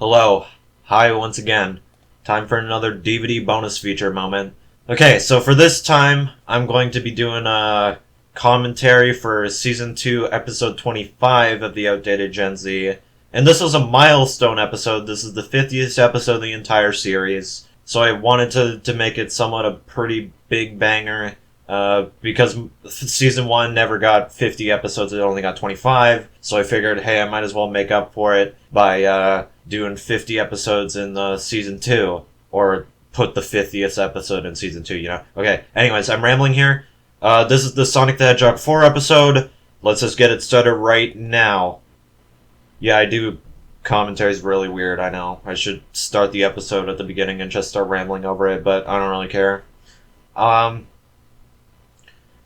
Hello. Hi once again. Time for another DVD bonus feature moment. Okay, so for this time, I'm going to be doing a commentary for Season 2, Episode 25 of the Outdated Gen Z. And this was a milestone episode. This is the 50th episode of the entire series. So I wanted to make it somewhat a pretty big banger. Because Season 1 never got 50 episodes, it only got 25. So I figured, hey, I might as well make up for it by doing 50 episodes in Season 2. Or put the 50th episode in Season 2, you know? Okay, anyways, I'm rambling here. This is the Sonic the Hedgehog 4 episode. Let's just get it started right now. Yeah, I do. Commentary's really weird, I know. I should start the episode at the beginning and just start rambling over it, but I don't really care.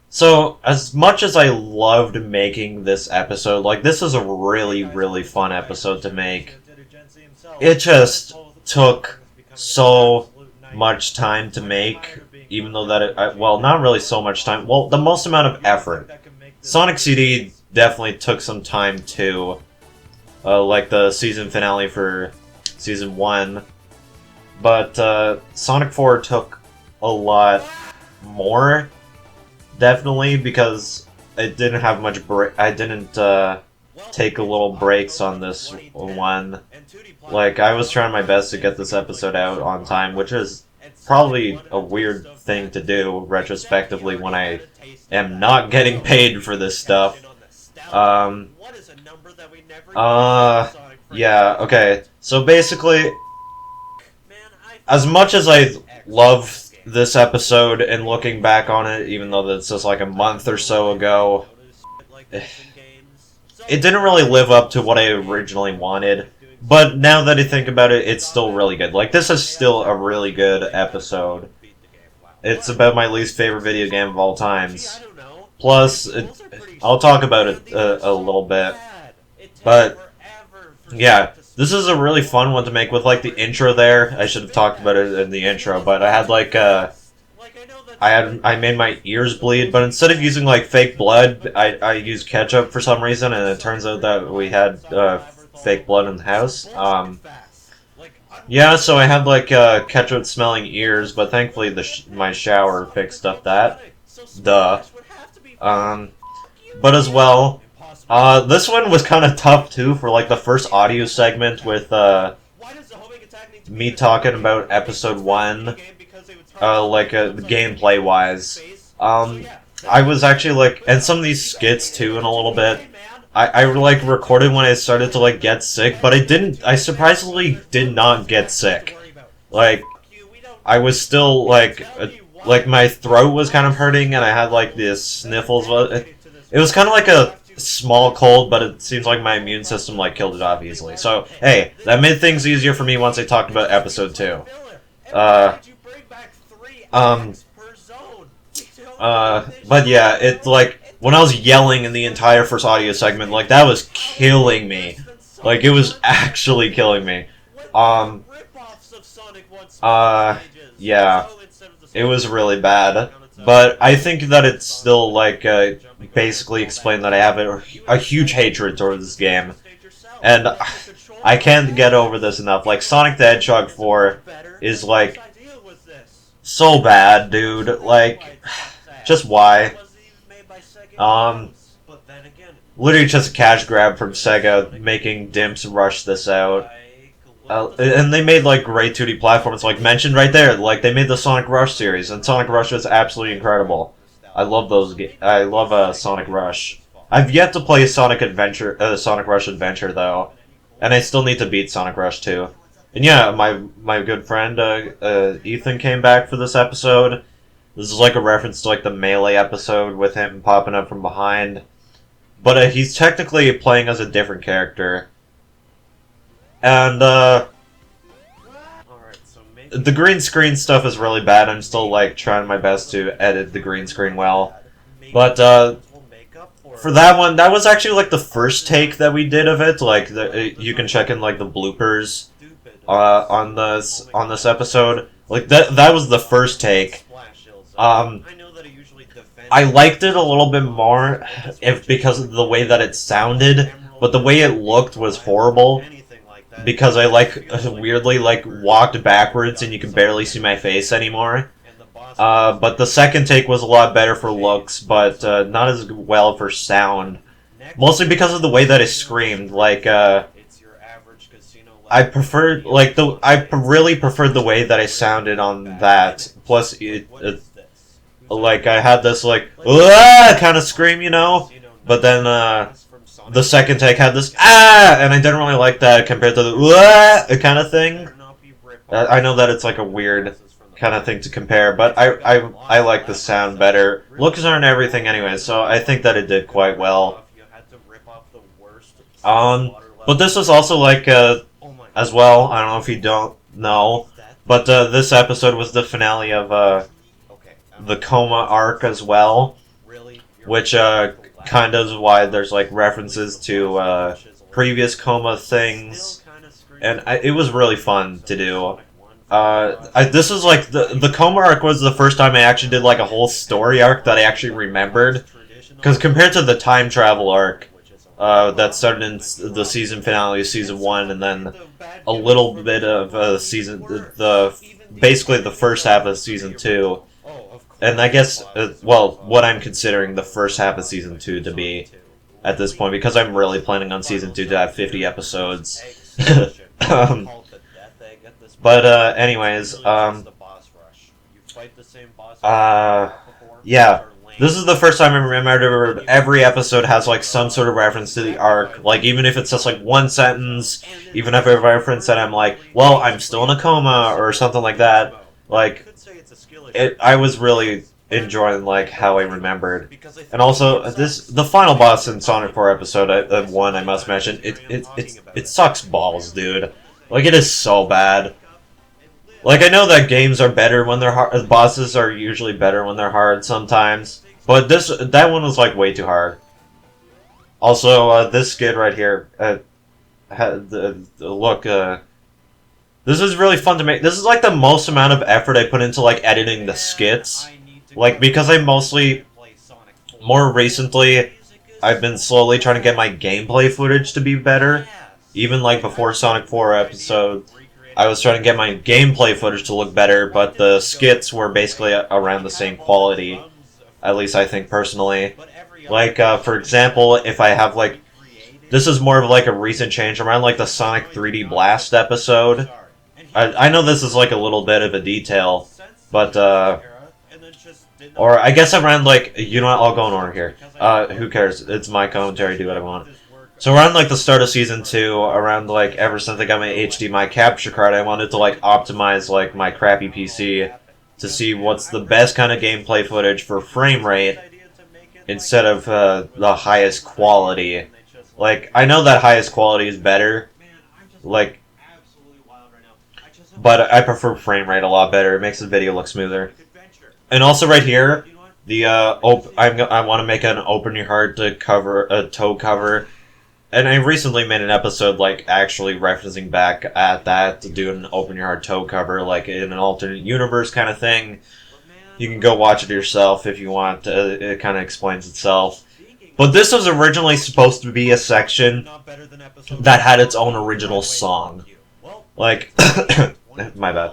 So, as much as I loved making this episode, like, this is a really, really fun episode to make. It just took so much time to make, even though that well, not really so much time. Well, the most amount of effort. Sonic CD definitely took some time too. Like the season finale for Season 1. But, Sonic 4 took a lot more. Definitely, because it didn't have much break. I didn't take a little breaks on this one. Like, I was trying my best to get this episode out on time, which is probably a weird thing to do retrospectively when I am not getting paid for this stuff. Yeah, okay. So basically, as much as I love this episode and looking back on it, even though that's just like a month or so ago, it didn't really live up to what I originally wanted. But now that I think about it, it's still really good. Like, this is still a really good episode. It's about my least favorite video game of all times. Plus, I'll talk about it a little bit. But, yeah. This is a really fun one to make with, like, the intro there. I should have talked about it in the intro, but I had, like, I made my ears bleed, but instead of using, like, fake blood, I used ketchup for some reason, and it turns out that we had, fake blood in the house. Yeah, so I had, like, ketchup-smelling ears, but thankfully my shower fixed up that. Duh. But as well, this one was kind of tough, too, for, like, the first audio segment with, me talking about Episode 1, gameplay-wise. I was actually, like, and some of these skits, too, in a little bit. I like, recorded when I started to, like, get sick, but I surprisingly did not get sick. Like, I was still, like, my throat was kind of hurting, and I had, like, these sniffles. It was kind of like a small cold, but it seems like my immune system, like, killed it off easily. So, hey, that made things easier for me once I talked about Episode 2. But yeah, it's like, when I was yelling in the entire first audio segment, like, that was killing me. Like, it was actually killing me. Yeah. It was really bad. But I think that it's still, like, basically explained that I have a huge hatred towards this game. And I can't get over this enough. Like, Sonic the Hedgehog 4 is, like, so bad, dude. Like, just why? Literally just a cash grab from Sega, making Dimps rush this out. And they made, like, great 2D platforms, like, mentioned right there. Like, they made the Sonic Rush series, and Sonic Rush was absolutely incredible. I love those I love, Sonic Rush. I've yet to play Sonic Rush Adventure, though. And I still need to beat Sonic Rush 2. And yeah, my good friend, Ethan came back for this episode. This is, like, a reference to, like, the Melee episode with him popping up from behind. But, he's technically playing as a different character. And, the green screen stuff is really bad. I'm still, like, trying my best to edit the green screen well. But, for that one, that was actually, like, the first take that we did of it. Like, you can check in, like, the bloopers, on this episode. Like, that was the first take. I liked it a little bit more because of the way that it sounded, but the way it looked was horrible. because I like weirdly like walked backwards and you can barely see my face anymore. But the second take was a lot better for looks, but not as well for sound. Mostly because of the way that I screamed. Like, I preferred, like, really preferred the way that I sounded on that. Plus, like, I had this, like, kind of scream, you know? But then, the second take had this, and I didn't really like that compared to the, kind of thing. I know that it's, like, a weird kind of thing to compare, but I like the sound better. Looks aren't everything anyway, so I think that it did quite well. But this was also, like, as well, I don't know if you don't know, but this episode was the finale of the Coma arc as well, which kind of is why there's like references to previous Coma things, and it was really fun to do. This is like the Coma arc was the first time I actually did like a whole story arc that I actually remembered, because compared to the time travel arc that started in the season finale of season 1, and then a little bit of basically the first half of season 2, and I guess well, what I'm considering the first half of season 2 to be at this point, because I'm really planning on season 2 to have 50 episodes. But anyways, yeah. This is the first time I remember every episode has like some sort of reference to the arc. Like even if it's just like one sentence, even if I reference that I'm like, well, I'm still in a coma or something like that. Like I was really enjoying like how I remembered. And also the final boss in Sonic 4 episode 1, I must mention, it sucks balls, dude. Like it is so bad. Like, I know that games are better when they're hard. Bosses are usually better when they're hard sometimes. But that one was, like, way too hard. Also, this skid right here, look, this is really fun to make. This is, like, the most amount of effort I put into, like, editing the skits. Like, because more recently, I've been slowly trying to get my gameplay footage to be better. Even, like, before Sonic 4 episode, I was trying to get my gameplay footage to look better, but the skits were basically around the same quality. At least I think personally. Like, for example, if I have, like... This is more of, like, a recent change. Around, like, the Sonic 3D Blast episode. I know this is, like, a little bit of a detail, but, or, I guess around, like... You know what? I'll go in order here. Who cares? It's my commentary. Do what I want. So around, like, the start of Season 2, around, like, ever since I got my HDMI capture card, I wanted to, like, optimize, like, my crappy PC to see what's the best kind of gameplay footage for frame rate instead of the highest quality. Like, I know that highest quality is better, like, but I prefer frame rate a lot better. It makes the video look smoother. And also right here, the, I want to make an Open Your Heart to cover, a toe cover. And I recently made an episode, like, actually referencing back at that to do an Open Your Heart toe cover, like, in an alternate universe kind of thing. You can go watch it yourself if you want. It kind of explains itself. But this was originally supposed to be a section that had its own original song. Like, my bad.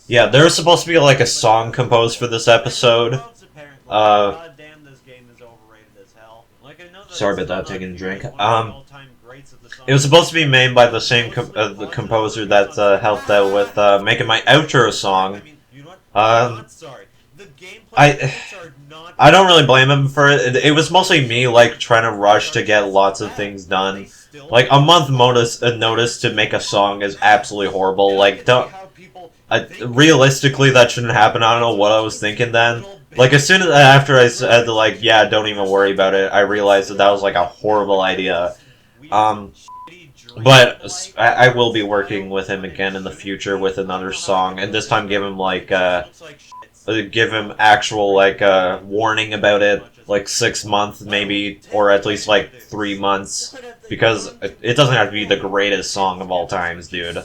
Yeah, there was supposed to be, like, a song composed for this episode. Sorry about that, taking a drink. It was supposed to be made by the same the composer that helped out with making my outro song. I don't really blame him for it. It was mostly me, like, trying to rush to get lots of things done. Like, a month notice to make a song is absolutely horrible. Like, realistically, that shouldn't happen. I don't know what I was thinking then. Like, as soon as after I said, like, yeah, don't even worry about it, I realized that was, like, a horrible idea. But I will be working with him again in the future with another song, and this time give him, like, give him actual, like, warning about it, like, 6 months, maybe, or at least, like, 3 months, because it doesn't have to be the greatest song of all times, dude.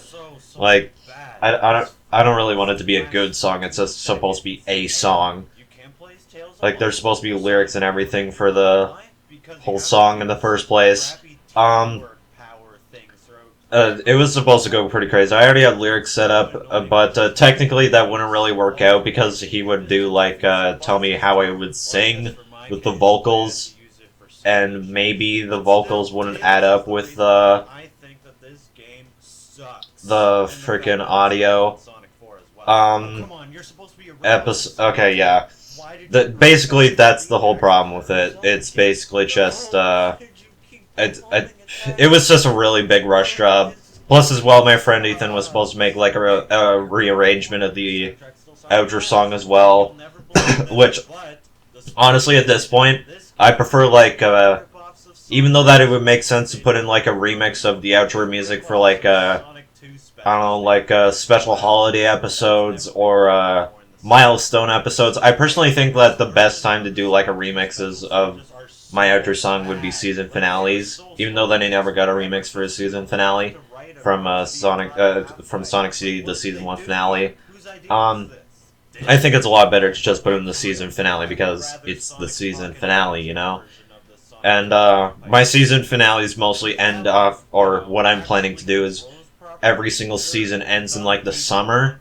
Like, I don't really want it to be a good song, it's just supposed to be a song. Like, there's supposed to be lyrics and everything for the whole song in the first place. It was supposed to go pretty crazy. I already had lyrics set up, but technically that wouldn't really work out because he would do like tell me how I would sing with the vocals, and maybe the vocals wouldn't add up with the freaking audio. Episode. Okay, yeah. Basically, that's the whole problem with it. It's basically just it was just a really big rush job. Plus, as well, my friend Ethan was supposed to make like a rearrangement of the outro song as well, which honestly, at this point, I prefer like even though that it would make sense to put in like a remix of the outro music for like I don't know, like special holiday episodes or milestone episodes. I personally think that the best time to do like a remixes of my outro song would be season finales, even though then he never got a remix for his season finale from Sonic CD, the season 1 finale. I think it's a lot better to just put in the season finale because it's the season finale, you know? And my season finales mostly end off, or what I'm planning to do is every single season ends in like the summer.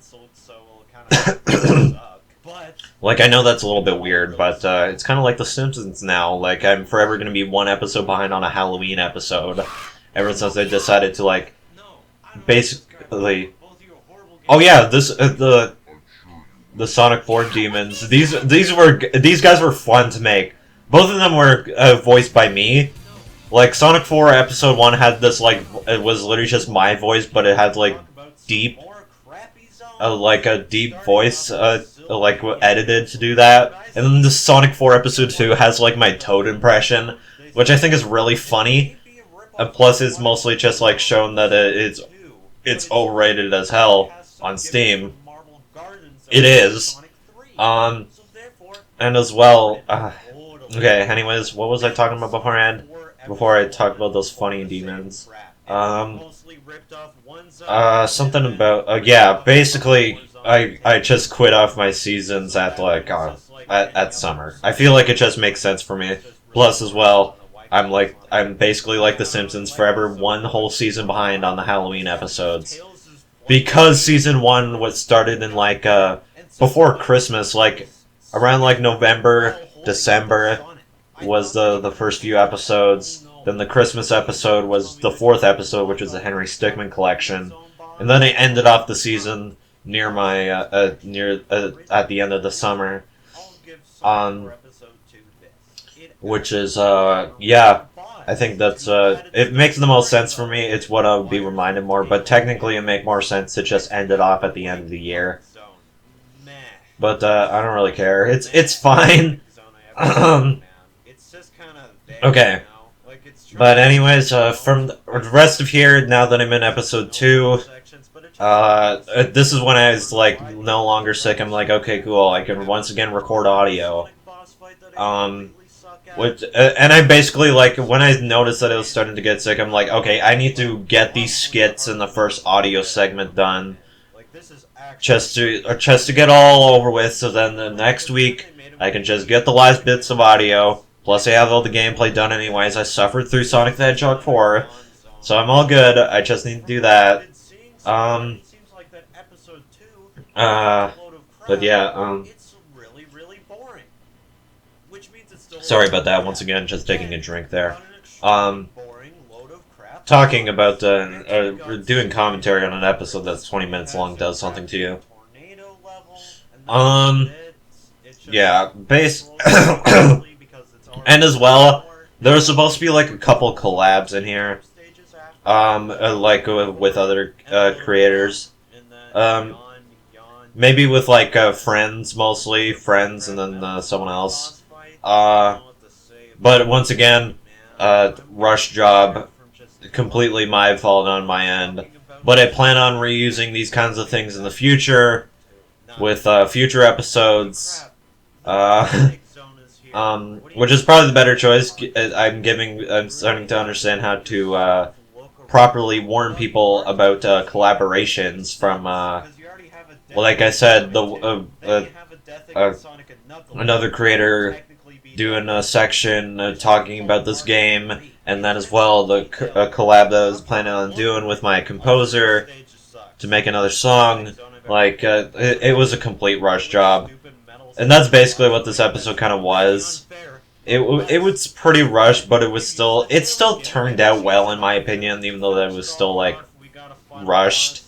Like, I know that's a little bit weird, but it's kind of like The Simpsons now. Like, I'm forever going to be one episode behind on a Halloween episode. Ever since they decided to, like, basically... Oh yeah, the Sonic 4 demons. These guys were fun to make. Both of them were voiced by me. Like, Sonic 4 Episode 1 had this, like, it was literally just my voice, but it had, like, deep... like a deep voice, like edited to do that. And then the Sonic 4 Episode 2 has like my Toad impression, which I think is really funny. And plus, it's mostly just like shown that it's O-rated as hell on Steam. It is. And as well, okay. Anyways, what was I talking about beforehand? Before I talk about those funny demons. Something about yeah. Basically, I just quit off my seasons at like at summer. I feel like it just makes sense for me. Plus, as well, I'm basically like The Simpsons, forever one whole season behind on the Halloween episodes, because season 1 was started in like before Christmas, like around like November, December was the first few episodes. Then the Christmas episode was the 4th episode, which was the Henry Stickmin collection, and then I ended off the season near my at the end of the summer, which is yeah. I think that's it makes the most sense for me. It's what I would be reminded more, but technically it make more sense to just end it off at the end of the year. But I don't really care. It's fine. Okay. But anyways, from the rest of here, now that I'm in episode 2, this is when I was like no longer sick. I'm like, okay, cool, I can once again record audio. And I basically, like, when I noticed that I was starting to get sick, I'm like, okay, I need to get these skits in the first audio segment done, just to get all over with, so then the next week I can just get the last bits of audio. Plus, I have all the gameplay done anyways. I suffered through Sonic the Hedgehog 4, so I'm all good. I just need to do that. But yeah, sorry about that. Once again, just taking a drink there. Talking about doing commentary on an episode that's 20 minutes long does something to you. Yeah, and as well, there was supposed to be like a couple collabs in here, like with other creators, maybe with like friends, mostly friends, and then someone else. But once again, rush job, completely my fault on my end. But I plan on reusing these kinds of things in the future, with future episodes. Which is probably the better choice. I'm starting to understand how to properly warn people about collaborations from, like I said, another creator doing a section talking about this game, and then as well the collab that I was planning on doing with my composer to make another song. Like, it was a complete rush job. And that's basically what this episode kind of was. It was pretty rushed, but it still turned out well in my opinion, even though that was still, like, rushed.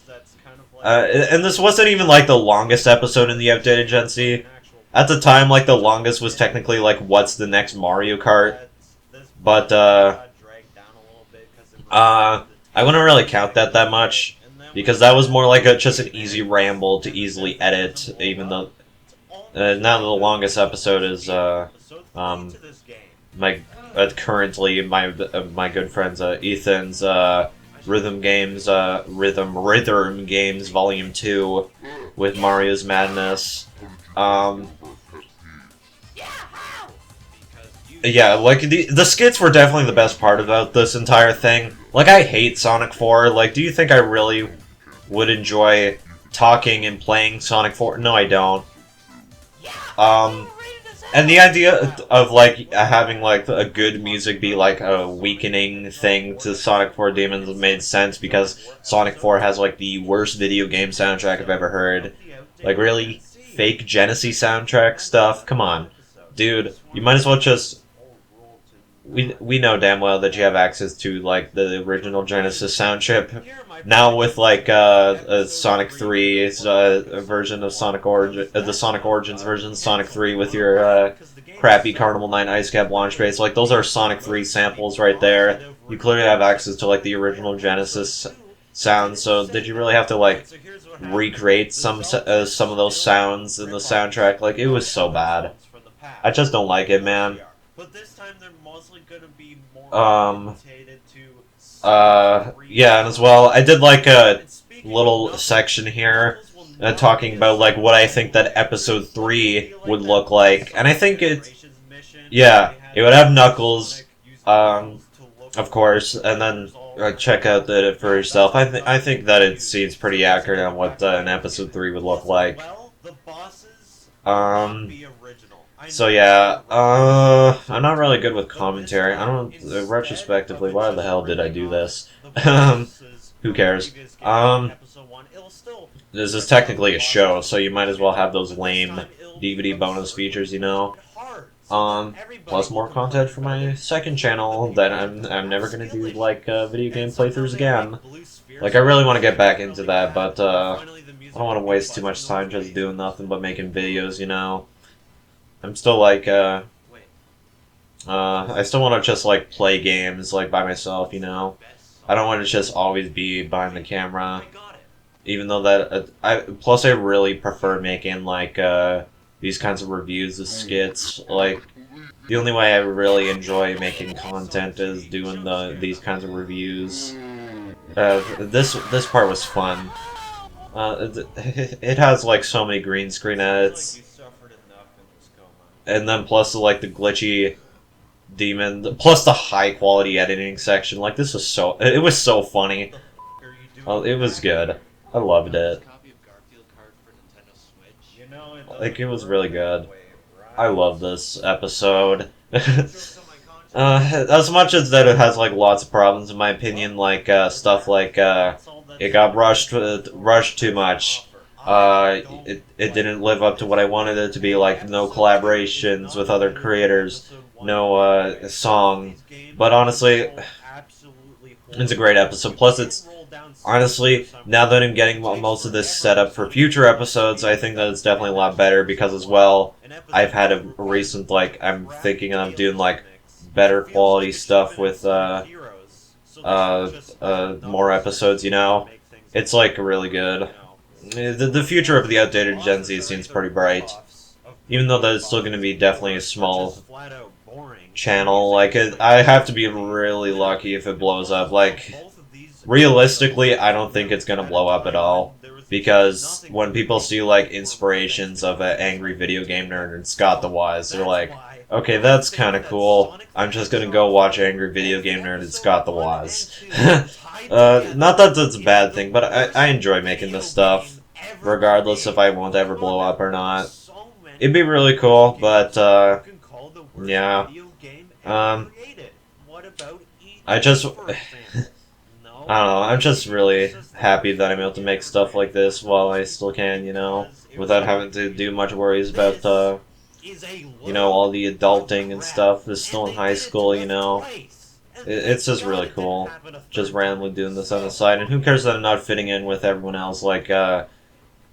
And this wasn't even, like, the longest episode in the Outdated Gen Z. At the time, like, the longest was technically, like, what's the next Mario Kart? But, I wouldn't really count that much, because that was more like just an easy ramble to easily edit, even though, now the longest episode is, currently my good friends, Ethan's, Rhythm Games Volume 2 with Mario's Madness. Yeah, like, the skits were definitely the best part about this entire thing. Like, I hate Sonic 4. Like, do you think I really would enjoy talking and playing Sonic 4? No, I don't. And the idea of, like, having, like, a good music be, like, a weakening thing to Sonic 4 Demons made sense, because Sonic 4 has, like, the worst video game soundtrack I've ever heard. Like, really? Fake Genesis soundtrack stuff? Come on. Dude, you might as well just... We know damn well that you have access to, like, the original Genesis sound chip. Now with, like, a Sonic 3's version of Sonic Origin, the Sonic Origins version of Sonic 3 with your crappy Carnival 9 Ice Cap launch base. Like, those are Sonic 3 samples right there. You clearly have access to, like, the original Genesis sounds, so did you really have to, like, recreate some of those sounds in the soundtrack? Like, it was so bad. I just don't like it, man. But this time they're mostly gonna be more yeah, and as well, I did, like, a little section here talking about, like, what I think that episode 3 would look like, and I think yeah, it would have Knuckles, of course, and then check out it for yourself. I think that it seems pretty accurate on what an episode 3 would look like. So yeah, I'm not really good with commentary. I don't, retrospectively, why the hell did I do this? Who cares? This is technically a show, so you might as well have those lame DVD bonus features, you know? Plus more content for my second channel that I'm never gonna do, like, video game playthroughs again. Like, I really want to get back into that, but, I don't want to waste too much time just doing nothing but making videos, you know? I'm still, like, I still want to just, like, play games, like, by myself, you know? I don't want to just always be behind the camera. Even though that, plus I really prefer making, like, these kinds of reviews of skits. Like, the only way I really enjoy making content is doing these kinds of reviews. This part was fun. It has, like, so many green screen edits. And then plus, like, the glitchy demon, plus the high quality editing section. Like, this was it was so funny. It was good. I loved it. Like, it was really good. I love this episode. As much as that it has, like, lots of problems, in my opinion, like, stuff like, it got rushed too much. It didn't live up to what I wanted it to be, like, no collaborations with other creators, no, song. But honestly, it's a great episode. Plus, it's, honestly, now that I'm getting most of this set up for future episodes, I think that it's definitely a lot better, because as well, I've had a recent, like, I'm thinking of doing, like, better quality stuff with, more episodes, you know? It's, like, really good. The future of the Outdated Gen Z seems pretty bright. Even though that it's still going to be definitely a small channel. Like, I have to be really lucky if it blows up. Like, realistically, I don't think it's going to blow up at all. Because when people see, like, inspirations of an angry video game nerd and Scott the Wise, they're like, okay, that's kind of cool. I'm just going to go watch Angry Video Game Nerd and Scott the Wise. Not that that's a bad thing, but I enjoy making this stuff, regardless if I won't ever blow up or not. It'd be really cool, but, yeah. I just, For example. No. I don't know, I'm just really happy that I'm able to make stuff like this while I still can, without having to do much worries about, all the adulting and stuff. Is still in high school, It's just really cool. Just randomly doing this on the side, and who cares that I'm not fitting in with everyone else? Like,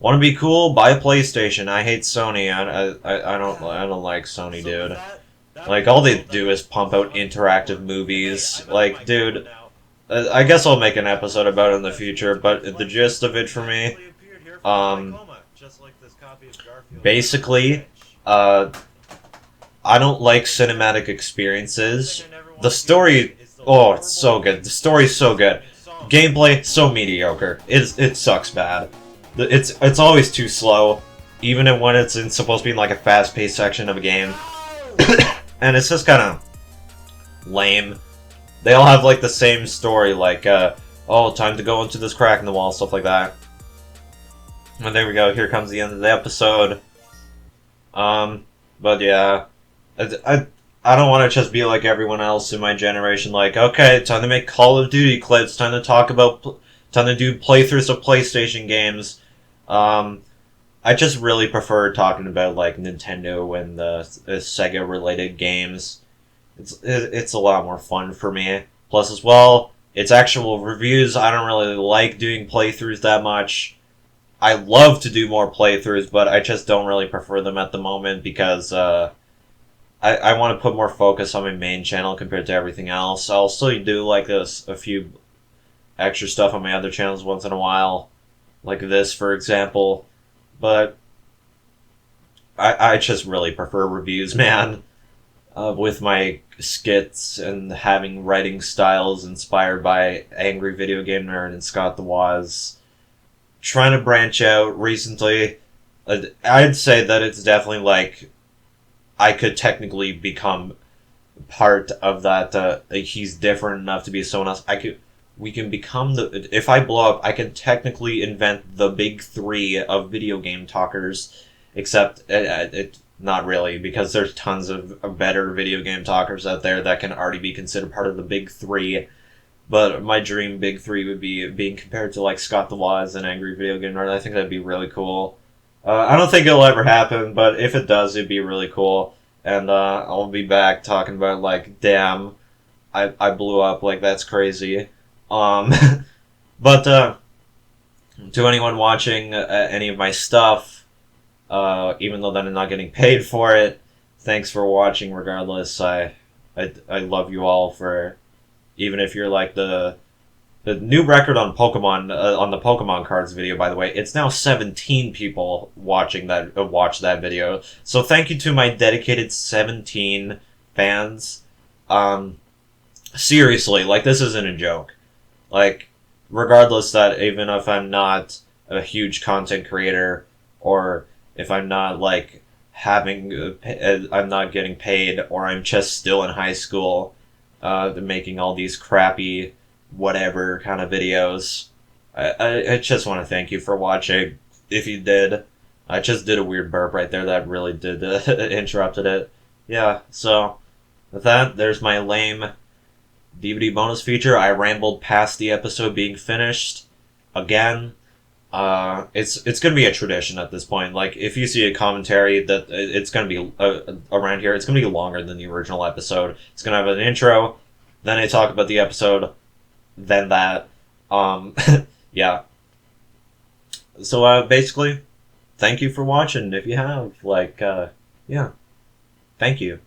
want to be cool? Buy a PlayStation. I hate Sony. I don't like Sony, dude. Like, all they do is pump out interactive movies. Like, dude, I guess I'll make an episode about it in the future. But the gist of it for me, basically, I don't like cinematic experiences. The story, oh, it's so good. The story's so good. Gameplay, so mediocre. It sucks bad. It's always too slow, even when it's supposed to be in like a fast-paced section of a game. And it's just kind of lame. They all have like the same story, like, oh, time to go into this crack in the wall, stuff like that. And there we go, here comes the end of the episode. But yeah, I don't want to just be like everyone else in my generation, like, okay, time to make Call of Duty clips, time to do playthroughs of PlayStation games. I just really prefer talking about, like, Nintendo and the Sega-related games. It's a lot more fun for me. Plus, as well, it's actual reviews. I don't really like doing playthroughs that much. I love to do more playthroughs, but I just don't really prefer them at the moment because, I want to put more focus on my main channel compared to everything else. I'll still do, like, a few extra stuff on my other channels once in a while. Like this, for example. But I just really prefer reviews, man. With my skits and having writing styles inspired by Angry Video Game Nerd and Scott the Woz. Trying to branch out recently. I'd say that it's definitely like I could technically become part of that. He's different enough to be someone else. We can become if I blow up, I can technically invent the big three of video game talkers, except not really, because there's tons of better video game talkers out there that can already be considered part of the big three. But my dream big three would be being compared to, like, Scott the Woz and Angry Video Game Nerd. I think that'd be really cool. I don't think it'll ever happen, but if it does, it'd be really cool. And I'll be back talking about, like, damn, I blew up, like, that's crazy. But to anyone watching any of my stuff, even though that I'm not getting paid for it, thanks for watching regardless. I love you all for, even if you're like the new record on Pokemon, on the Pokemon cards video, by the way, it's now 17 people watching that, watch that video. So thank you to my dedicated 17 fans. Seriously, like, this isn't a joke. Like, regardless that even if I'm not a huge content creator, or if I'm not, like, I'm not getting paid, or I'm just still in high school, making all these crappy, whatever kind of videos, I just want to thank you for watching, if you did. I just did a weird burp right there that really did, interrupted it. Yeah, so, with that, there's my lame DVD bonus feature. I rambled past the episode being finished. Again, it's gonna be a tradition at this point. Like, if you see a commentary that it's gonna be around here, it's gonna be longer than the original episode. It's gonna have an intro, then I talk about the episode, then that. Yeah. So, basically, thank you for watching. If you have, like, yeah. Thank you.